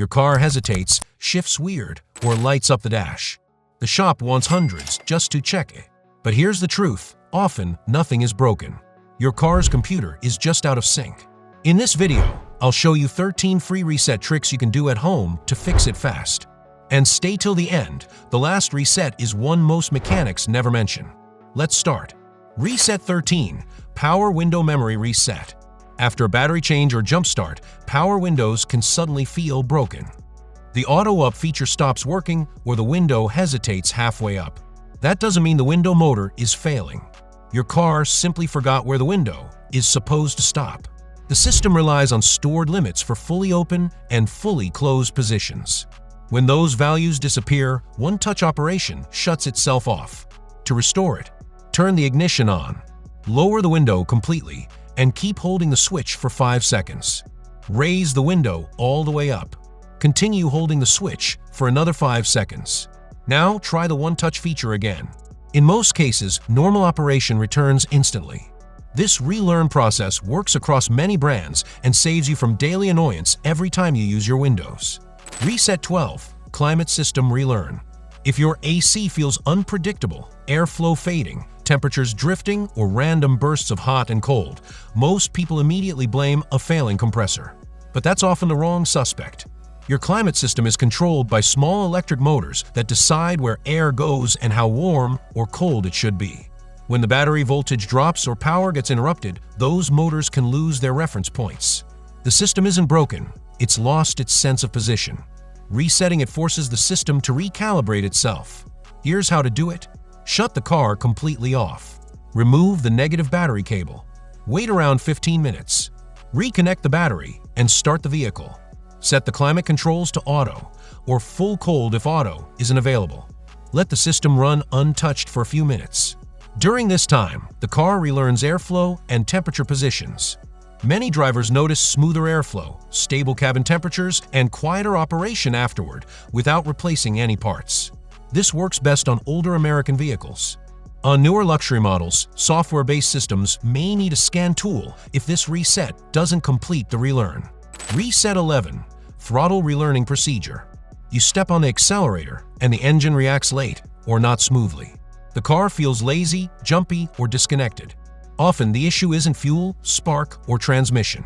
Your car hesitates, shifts weird, or lights up the dash. The shop wants hundreds just to check it. But here's the truth, often nothing is broken. Your car's computer is just out of sync. In this video, I'll show you 13 free reset tricks you can do at home to fix it fast. And stay till the end, the last reset is one most mechanics never mention. Let's start. Reset 13, Power Window Memory Reset. After a battery change or jump start, power windows can suddenly feel broken. The auto-up feature stops working or the window hesitates halfway up. That doesn't mean the window motor is failing. Your car simply forgot where the window is supposed to stop. The system relies on stored limits for fully open and fully closed positions. When those values disappear, one-touch operation shuts itself off. To restore it, turn the ignition on, lower the window completely, and keep holding the switch for 5 seconds. Raise the window all the way up. Continue holding the switch for another 5 seconds. Now try the one-touch feature again. In most cases, normal operation returns instantly. This relearn process works across many brands and saves you from daily annoyance every time you use your windows. Reset 12, Climate System Relearn. If your AC feels unpredictable, airflow fading, temperatures drifting, or random bursts of hot and cold, most people immediately blame a failing compressor. But that's often the wrong suspect. Your climate system is controlled by small electric motors that decide where air goes and how warm or cold it should be. When the battery voltage drops or power gets interrupted, those motors can lose their reference points. The system isn't broken, it's lost its sense of position. Resetting it forces the system to recalibrate itself. Here's how to do it. Shut the car completely off. Remove the negative battery cable. Wait around 15 minutes. Reconnect the battery and start the vehicle. Set the climate controls to auto or full cold if auto isn't available. Let the system run untouched for a few minutes. During this time, the car relearns airflow and temperature positions. Many drivers notice smoother airflow, stable cabin temperatures, and quieter operation afterward without replacing any parts. This works best on older American vehicles. On newer luxury models, software-based systems may need a scan tool if this reset doesn't complete the relearn. Reset 11, Throttle Relearning Procedure. You step on the accelerator and the engine reacts late or not smoothly. The car feels lazy, jumpy, or disconnected. Often the issue isn't fuel, spark, or transmission.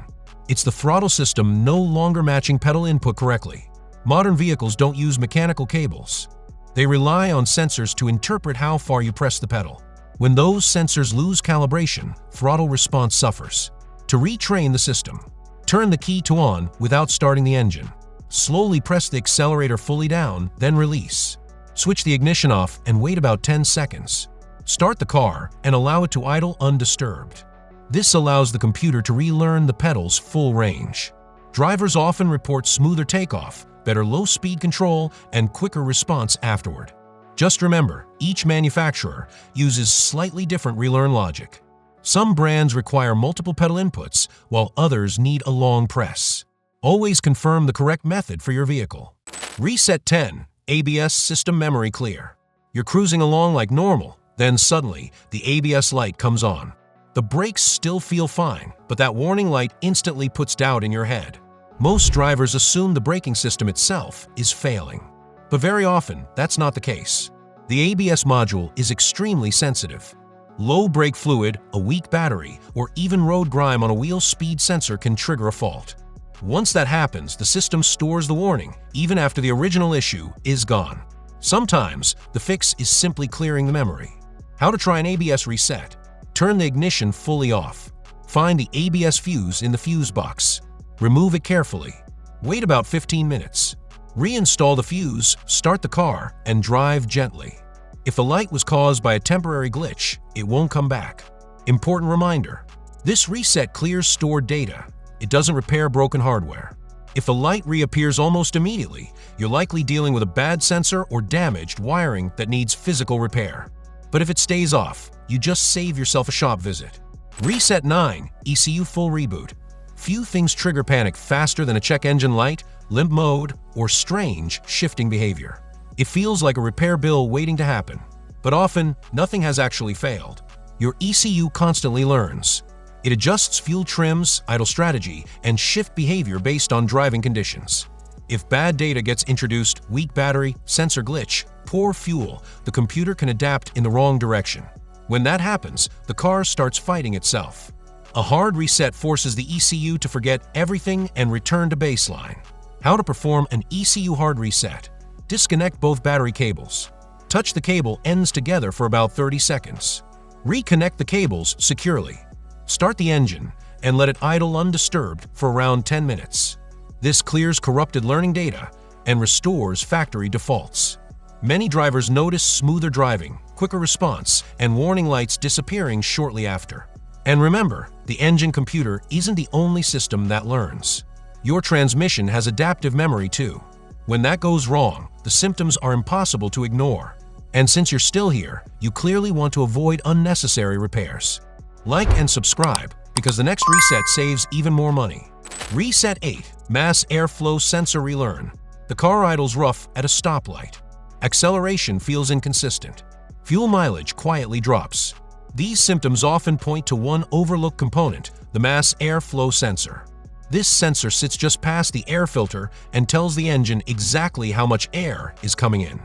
It's the throttle system no longer matching pedal input correctly. Modern vehicles don't use mechanical cables. They rely on sensors to interpret how far you press the pedal. When those sensors lose calibration, throttle response suffers. To retrain the system, turn the key to on without starting the engine. Slowly press the accelerator fully down, then release. Switch the ignition off and wait about 10 seconds. Start the car and allow it to idle undisturbed. This allows the computer to relearn the pedal's full range. Drivers often report smoother takeoff, better low-speed control, and quicker response afterward. Just remember, each manufacturer uses slightly different relearn logic. Some brands require multiple pedal inputs, while others need a long press. Always confirm the correct method for your vehicle. Reset 10, ABS System Memory Clear. You're cruising along like normal, then suddenly, the ABS light comes on. The brakes still feel fine, but that warning light instantly puts doubt in your head. Most drivers assume the braking system itself is failing. But very often, that's not the case. The ABS module is extremely sensitive. Low brake fluid, a weak battery, or even road grime on a wheel speed sensor can trigger a fault. Once that happens, the system stores the warning, even after the original issue is gone. Sometimes, the fix is simply clearing the memory. How to try an ABS reset? Turn the ignition fully off. Find the ABS fuse in the fuse box. Remove it carefully. Wait about 15 minutes. Reinstall the fuse, start the car, and drive gently. If the light was caused by a temporary glitch, it won't come back. Important reminder: this reset clears stored data. It doesn't repair broken hardware. If the light reappears almost immediately, you're likely dealing with a bad sensor or damaged wiring that needs physical repair. But if it stays off, you just save yourself a shop visit. Reset 9, ECU Full Reboot. Few things trigger panic faster than a check engine light, limp mode, or strange shifting behavior. It feels like a repair bill waiting to happen. But often, nothing has actually failed. Your ECU constantly learns. It adjusts fuel trims, idle strategy, and shift behavior based on driving conditions. If bad data gets introduced, weak battery, sensor glitch, poor fuel, the computer can adapt in the wrong direction. When that happens, the car starts fighting itself. A hard reset forces the ECU to forget everything and return to baseline. How to perform an ECU hard reset. Disconnect both battery cables. Touch the cable ends together for about 30 seconds. Reconnect the cables securely. Start the engine and let it idle undisturbed for around 10 minutes. This clears corrupted learning data and restores factory defaults. Many drivers notice smoother driving, quicker response, and warning lights disappearing shortly after. And remember, the engine computer isn't the only system that learns. Your transmission has adaptive memory too. When that goes wrong, the symptoms are impossible to ignore. And since you're still here, you clearly want to avoid unnecessary repairs. Like and subscribe, because the next reset saves even more money. Reset 8. Mass Airflow Sensor Relearn. The car idles rough at a stoplight. Acceleration feels inconsistent. Fuel mileage quietly drops. These symptoms often point to one overlooked component, the mass airflow sensor. This sensor sits just past the air filter and tells the engine exactly how much air is coming in.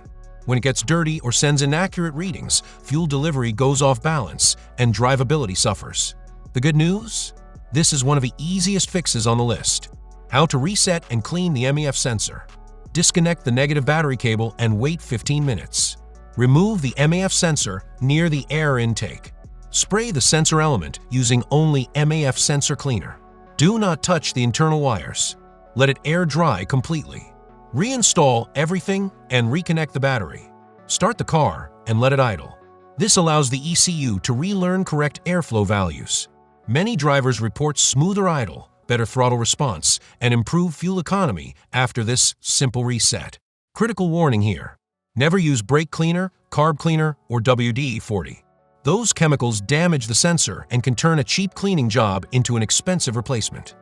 When it gets dirty or sends inaccurate readings, fuel delivery goes off balance and drivability suffers. The good news? This is one of the easiest fixes on the list. How to reset and clean the MEF sensor. Disconnect the negative battery cable and wait 15 minutes. Remove the MEF sensor near the air intake. Spray the sensor element using only MEF sensor cleaner. Do not touch the internal wires. Let it air dry completely. Reinstall everything and reconnect the battery. Start the car and let it idle. This allows the ECU to relearn correct airflow values. Many drivers report smoother idle, better throttle response, and improved fuel economy after this simple reset. Critical warning here. Never use brake cleaner, carb cleaner, or WD-40. Those chemicals damage the sensor and can turn a cheap cleaning job into an expensive replacement.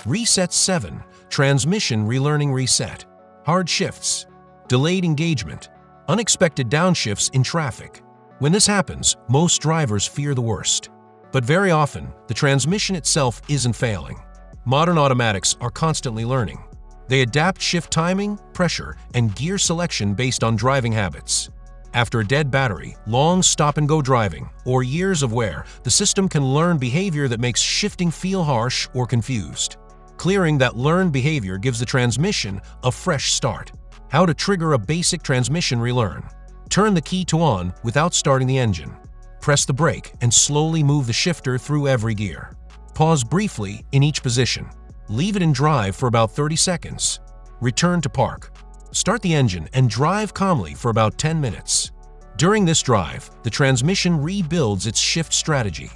Reset 7. Transmission Relearning Reset. Hard shifts. Delayed engagement. Unexpected downshifts in traffic. When this happens, most drivers fear the worst. But very often, the transmission itself isn't failing. Modern automatics are constantly learning. They adapt shift timing, pressure, and gear selection based on driving habits. After a dead battery, long stop-and-go driving, or years of wear, the system can learn behavior that makes shifting feel harsh or confused. Clearing that learned behavior gives the transmission a fresh start. How to trigger a basic transmission relearn. Turn the key to on without starting the engine. Press the brake and slowly move the shifter through every gear. Pause briefly in each position. Leave it in drive for about 30 seconds. Return to park. Start the engine and drive calmly for about 10 minutes. During this drive, the transmission rebuilds its shift strategy.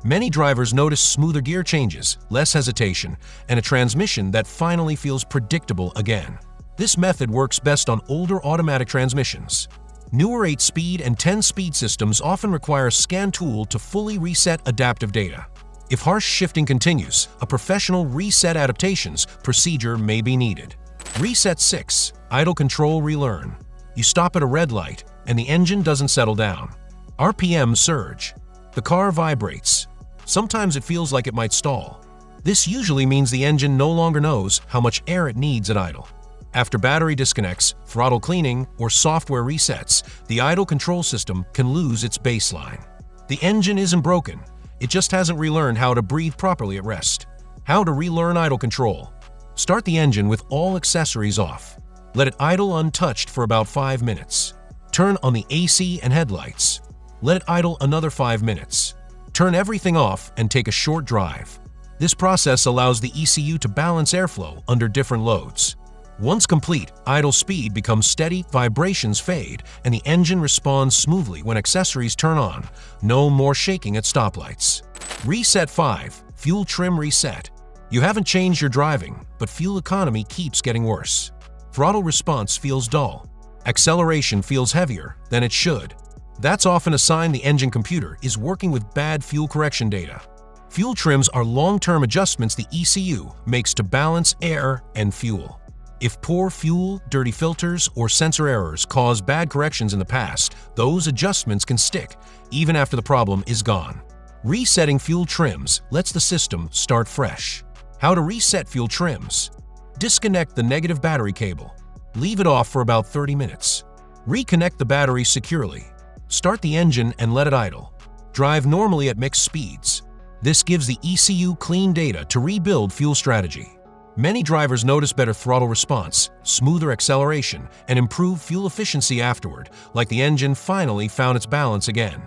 Many drivers notice smoother gear changes, less hesitation, and a transmission that finally feels predictable again. This method works best on older automatic transmissions. Newer 8-speed and 10-speed systems often require a scan tool to fully reset adaptive data. If harsh shifting continues, a professional reset adaptations procedure may be needed. Reset 6. Idle Control Relearn. You stop at a red light, and the engine doesn't settle down. RPM surge. The car vibrates. Sometimes it feels like it might stall. This usually means the engine no longer knows how much air it needs at idle. After battery disconnects, throttle cleaning, or software resets, the idle control system can lose its baseline. The engine isn't broken. It just hasn't relearned how to breathe properly at rest. How to relearn idle control. Start the engine with all accessories off. Let it idle untouched for about 5 minutes. Turn on the AC and headlights. Let it idle another 5 minutes. Turn everything off and take a short drive. This process allows the ECU to balance airflow under different loads. Once complete, idle speed becomes steady, vibrations fade, and the engine responds smoothly when accessories turn on. No more shaking at stoplights. Reset 5. Fuel Trim Reset. You haven't changed your driving, but fuel economy keeps getting worse. Throttle response feels dull. Acceleration feels heavier than it should. That's often a sign the engine computer is working with bad fuel correction data. Fuel trims are long-term adjustments the ECU makes to balance air and fuel. If poor fuel, dirty filters, or sensor errors cause bad corrections in the past, those adjustments can stick, even after the problem is gone. Resetting fuel trims lets the system start fresh. How to reset fuel trims. Disconnect the negative battery cable. Leave it off for about 30 minutes. Reconnect the battery securely. Start the engine and let it idle. Drive normally at mixed speeds. This gives the ECU clean data to rebuild fuel strategy. Many drivers notice better throttle response, smoother acceleration, and improved fuel efficiency afterward, like the engine finally found its balance again.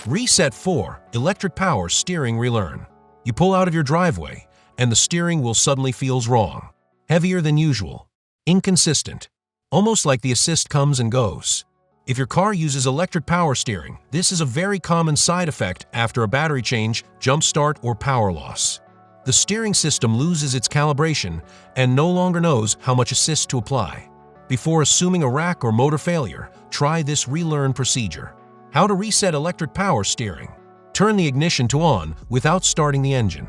Reset 4. Electric power steering relearn. You pull out of your driveway, and the steering wheel suddenly feels wrong. Heavier than usual. Inconsistent. Almost like the assist comes and goes. If your car uses electric power steering, this is a very common side effect after a battery change, jump start, or power loss. The steering system loses its calibration and no longer knows how much assist to apply. Before assuming a rack or motor failure, try this relearn procedure. How to reset electric power steering. Turn the ignition to on without starting the engine.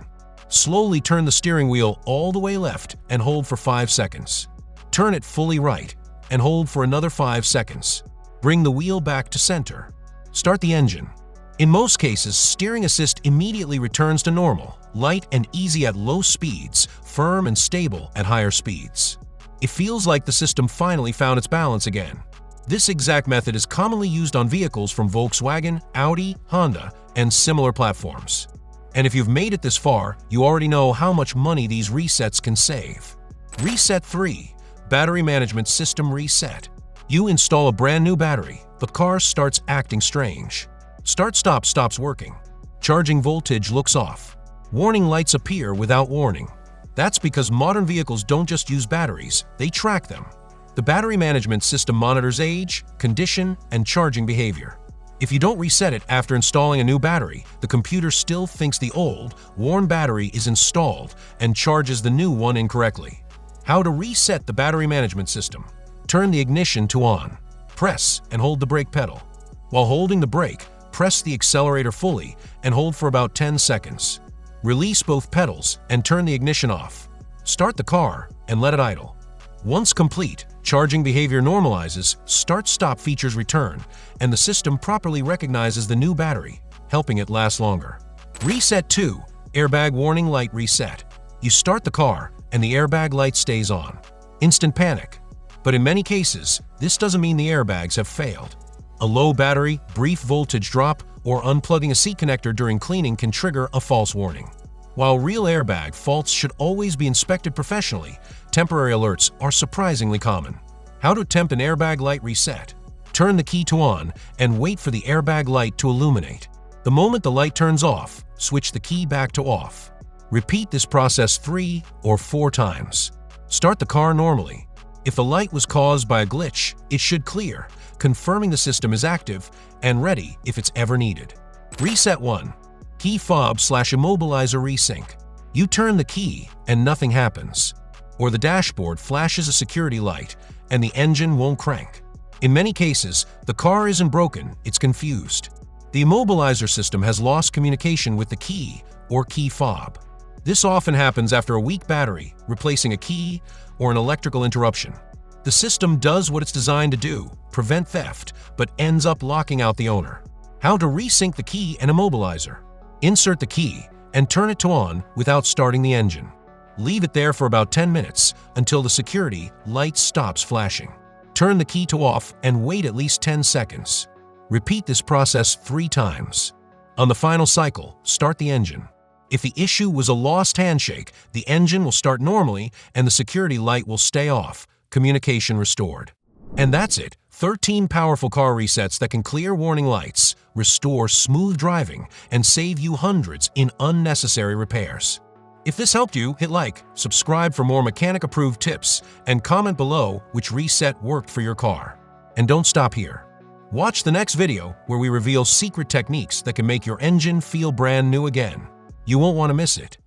Slowly turn the steering wheel all the way left and hold for 5 seconds. Turn it fully right and hold for another 5 seconds. Bring the wheel back to center. Start the engine. In most cases, steering assist immediately returns to normal, light and easy at low speeds, firm and stable at higher speeds. It feels like the system finally found its balance again. This exact method is commonly used on vehicles from Volkswagen, Audi, Honda, and similar platforms. And if you've made it this far, you already know how much money these resets can save. Reset 3. Battery Management System Reset. You install a brand new battery, but car starts acting strange. Start-stop stops working. Charging voltage looks off. Warning lights appear without warning. That's because modern vehicles don't just use batteries, they track them. The battery management system monitors age, condition, and charging behavior. If you don't reset it after installing a new battery, the computer still thinks the old, worn battery is installed and charges the new one incorrectly. How to reset the battery management system. Turn the ignition to on. Press and hold the brake pedal. While holding the brake, press the accelerator fully and hold for about 10 seconds. Release both pedals and turn the ignition off. Start the car and let it idle. Once complete, charging behavior normalizes, start-stop features return, and the system properly recognizes the new battery, helping it last longer. Reset 2. Airbag Warning Light Reset. You start the car and the airbag light stays on. Instant panic. But in many cases, this doesn't mean the airbags have failed. A low battery, brief voltage drop, or unplugging a seat connector during cleaning can trigger a false warning. While real airbag faults should always be inspected professionally, temporary alerts are surprisingly common. How to attempt an airbag light reset. Turn the key to on and wait for the airbag light to illuminate. The moment the light turns off, switch the key back to off. Repeat this process 3 or 4 times. Start the car normally. If the light was caused by a glitch, it should clear, confirming the system is active and ready if it's ever needed. Reset 1. Key fob/immobilizer resync. You turn the key and nothing happens. Or the dashboard flashes a security light and the engine won't crank. In many cases, the car isn't broken, it's confused. The immobilizer system has lost communication with the key or key fob. This often happens after a weak battery, replacing a key, or an electrical interruption. The system does what it's designed to do, prevent theft, but ends up locking out the owner. How to resync the key and immobilizer. Insert the key and turn it to on without starting the engine. Leave it there for about 10 minutes until the security light stops flashing. Turn the key to off and wait at least 10 seconds. Repeat this process 3 times. On the final cycle, start the engine. If the issue was a lost handshake, the engine will start normally and the security light will stay off, communication restored. And that's it. 13 powerful car resets that can clear warning lights, restore smooth driving, and save you hundreds in unnecessary repairs. If this helped you, hit like, subscribe for more mechanic-approved tips, and comment below which reset worked for your car. And don't stop here. Watch the next video where we reveal secret techniques that can make your engine feel brand new again. You won't want to miss it.